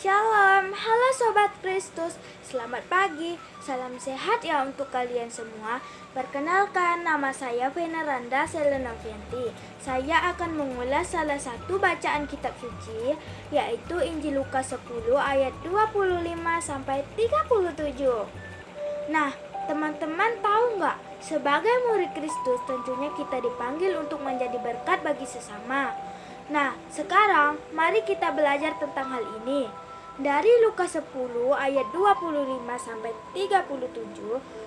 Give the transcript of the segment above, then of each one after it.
Shalom, halo Sobat Kristus, selamat pagi, salam sehat ya untuk kalian semua. Perkenalkan, nama saya Veneranda Selenovianti. Saya akan mengulas salah satu bacaan kitab suci, yaitu Injil Lukas 10 ayat 25-37. Nah, teman-teman tahu nggak, sebagai murid Kristus tentunya kita dipanggil untuk menjadi berkat bagi sesama. Nah, sekarang mari kita belajar tentang hal ini. Dari Lukas 10 ayat 25-37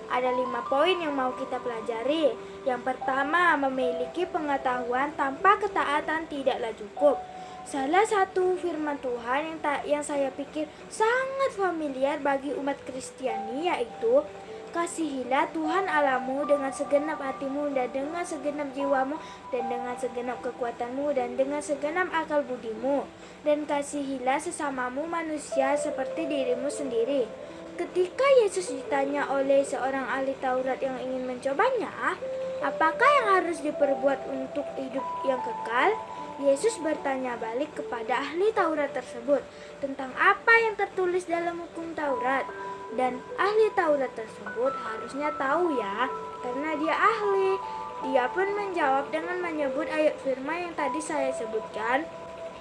ada 5 poin yang mau kita pelajari. Yang pertama, memiliki pengetahuan tanpa ketaatan tidaklah cukup. Salah satu firman Tuhan yang saya pikir sangat familiar bagi umat Kristiani yaitu kasihilah Tuhan Allahmu dengan segenap hatimu dan dengan segenap jiwamu dan dengan segenap kekuatanmu dan dengan segenap akal budimu, dan kasihilah sesamamu manusia seperti dirimu sendiri. Ketika Yesus ditanya oleh seorang ahli Taurat yang ingin mencobanya, apakah yang harus diperbuat untuk hidup yang kekal? Yesus bertanya balik kepada ahli Taurat tersebut tentang apa yang tertulis dalam hukum Taurat. Dan ahli Taurat tersebut harusnya tahu ya, karena dia ahli. Dia pun menjawab dengan menyebut ayat firman yang tadi saya sebutkan.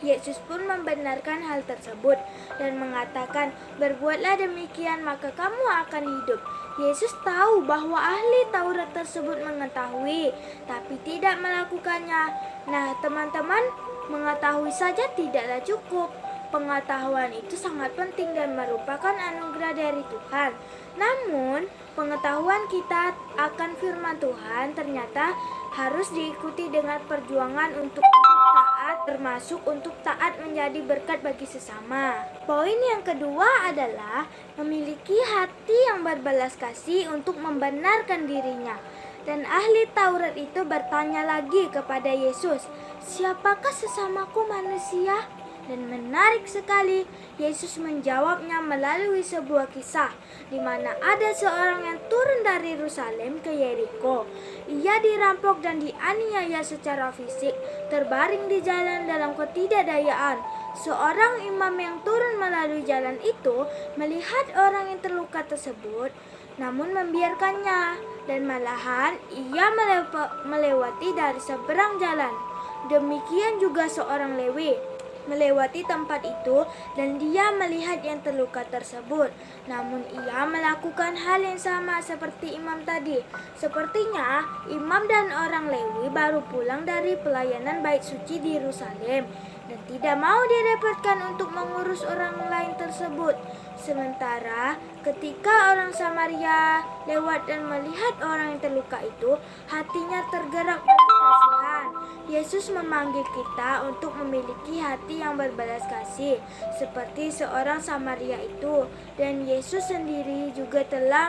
Yesus pun membenarkan hal tersebut dan mengatakan, berbuatlah demikian maka kamu akan hidup. Yesus tahu bahwa ahli Taurat tersebut mengetahui, tapi tidak melakukannya. Nah teman-teman, mengetahui saja tidaklah cukup. Pengetahuan itu sangat penting dan merupakan anugerah dari Tuhan. Namun, pengetahuan kita akan firman Tuhan ternyata harus diikuti dengan perjuangan untuk taat, termasuk untuk taat menjadi berkat bagi sesama. Poin yang kedua adalah memiliki hati yang berbelas kasih untuk membenarkan dirinya. Dan ahli Taurat itu bertanya lagi kepada Yesus, "Siapakah sesamaku manusia?" Dan menarik sekali, Yesus menjawabnya melalui sebuah kisah di mana ada seorang yang turun dari Yerusalem ke Yeriko. Ia dirampok dan dianiaya secara fisik, terbaring di jalan dalam ketidakdayaan. Seorang imam yang turun melalui jalan itu melihat orang yang terluka tersebut, namun membiarkannya, dan malahan ia melewati dari seberang jalan. Demikian juga seorang Lewi melewati tempat itu dan dia melihat yang terluka tersebut. Namun ia melakukan hal yang sama seperti imam tadi. Sepertinya imam dan orang Lewi baru pulang dari pelayanan bait suci di Yerusalem dan tidak mau direpotkan untuk mengurus orang lain tersebut. Sementara ketika orang Samaria lewat dan melihat orang yang terluka itu, hatinya tergerak belas kasihan. Yesus memanggil kita untuk memiliki hati yang berbelas kasih seperti seorang Samaria itu, dan Yesus sendiri juga telah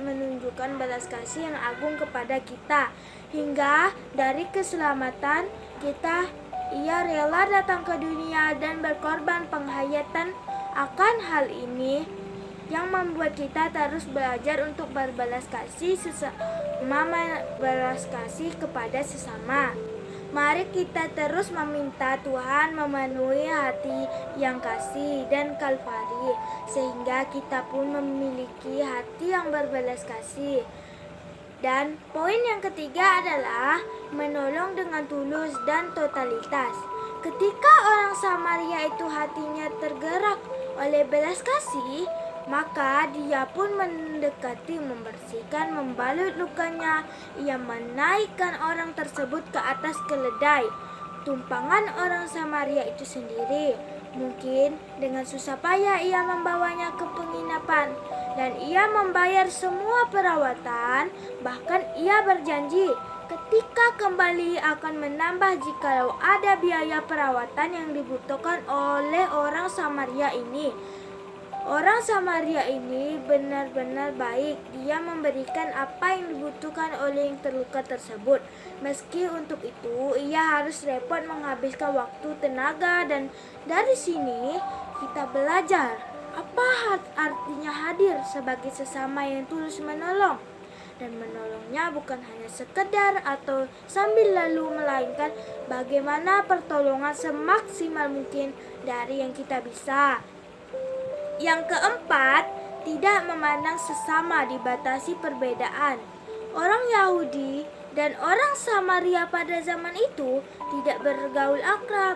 menunjukkan belas kasih yang agung kepada kita hingga dari keselamatan kita ia rela datang ke dunia dan berkorban penghayatan. Akan hal ini yang membuat kita terus belajar untuk berbelas kasih kepada sesama. Mari kita terus meminta Tuhan memenuhi hati yang kasih dan kalvari, sehingga kita pun memiliki hati yang berbelas kasih. Dan poin yang ketiga adalah menolong dengan tulus dan totalitas. Ketika orang Samaria itu hatinya tergerak oleh belas kasih, maka dia pun mendekati, membersihkan, membalut lukanya. Ia menaikkan orang tersebut ke atas keledai, tumpangan orang Samaria itu sendiri. Mungkin dengan susah payah ia membawanya ke penginapan, dan ia membayar semua perawatan. Bahkan ia berjanji ketika kembali akan menambah jikalau ada biaya perawatan yang dibutuhkan oleh orang Samaria ini. Orang Samaria ini benar-benar baik. Dia memberikan apa yang dibutuhkan oleh yang terluka tersebut. Meski untuk itu ia harus repot menghabiskan waktu, tenaga, dan dari sini kita belajar apa artinya hadir sebagai sesama yang tulus menolong. Dan menolongnya bukan hanya sekedar atau sambil lalu, melainkan bagaimana pertolongan semaksimal mungkin dari yang kita bisa. Yang keempat, tidak memandang sesama dibatasi perbedaan. Orang Yahudi dan orang Samaria pada zaman itu tidak bergaul akrab.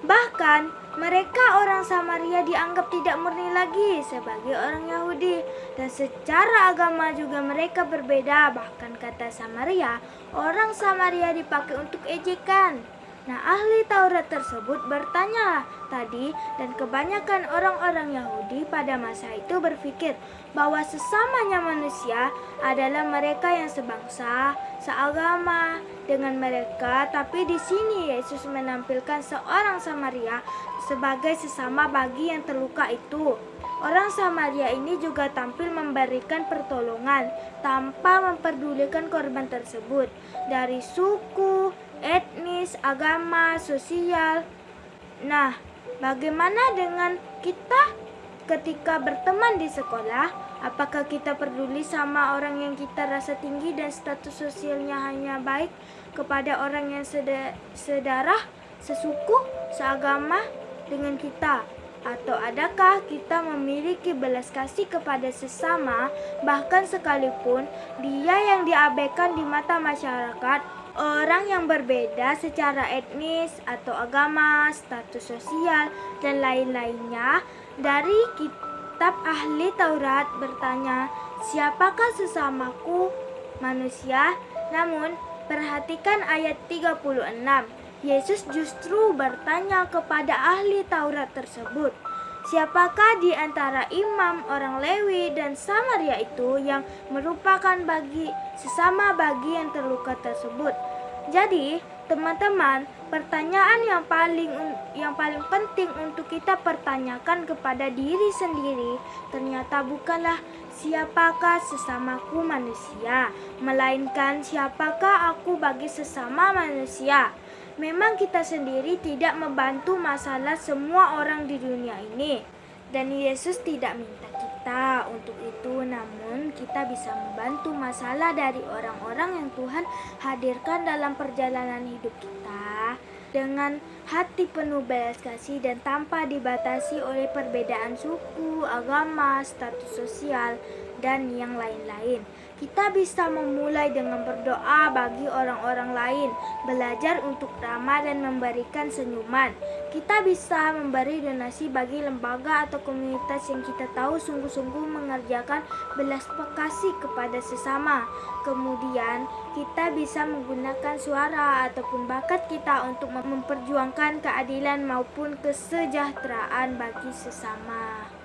Bahkan mereka orang Samaria dianggap tidak murni lagi sebagai orang Yahudi, dan secara agama juga mereka berbeda. Bahkan kata Samaria, orang Samaria dipakai untuk ejekan. Nah, ahli Taurat tersebut bertanya tadi, dan kebanyakan orang-orang Yahudi pada masa itu berpikir bahwa sesamanya manusia adalah mereka yang sebangsa, seagama dengan mereka. Tapi di sini Yesus menampilkan seorang Samaria sebagai sesama bagi yang terluka itu. Orang Samaria ini juga tampil memberikan pertolongan tanpa memperdulikan korban tersebut dari suku, etnis, agama, sosial. Nah, bagaimana dengan kita ketika berteman di sekolah? Apakah kita peduli sama orang yang kita rasa tinggi dan status sosialnya hanya baik kepada orang yang sedarah, sesuku, seagama dengan kita? Atau adakah kita memiliki belas kasih kepada sesama, bahkan sekalipun dia yang diabaikan di mata masyarakat, orang yang berbeda secara etnis atau agama, status sosial, dan lain-lainnya? Dari kitab ahli Taurat bertanya, siapakah sesamaku? Manusia. Namun, perhatikan ayat 36. Yesus justru bertanya kepada ahli Taurat tersebut, siapakah di antara imam orang Lewi dan Samaria itu yang merupakan sesama bagi yang terluka tersebut? Jadi, teman-teman, pertanyaan yang paling penting untuk kita pertanyakan kepada diri sendiri ternyata bukanlah siapakah sesamaku manusia, melainkan siapakah aku bagi sesama manusia. Memang kita sendiri tidak membantu masalah semua orang di dunia ini, dan Yesus tidak minta kita untuk itu, namun kita bisa membantu masalah dari orang-orang yang Tuhan hadirkan dalam perjalanan hidup kita dengan hati penuh belas kasih dan tanpa dibatasi oleh perbedaan suku, agama, status sosial, dan yang lain-lain. Kita bisa memulai dengan berdoa bagi orang-orang lain, belajar untuk ramah dan memberikan senyuman. Kita bisa memberi donasi bagi lembaga atau komunitas yang kita tahu sungguh-sungguh mengerjakan belas kasih kepada sesama. Kemudian, kita bisa menggunakan suara ataupun bakat kita untuk memperjuangkan keadilan maupun kesejahteraan bagi sesama.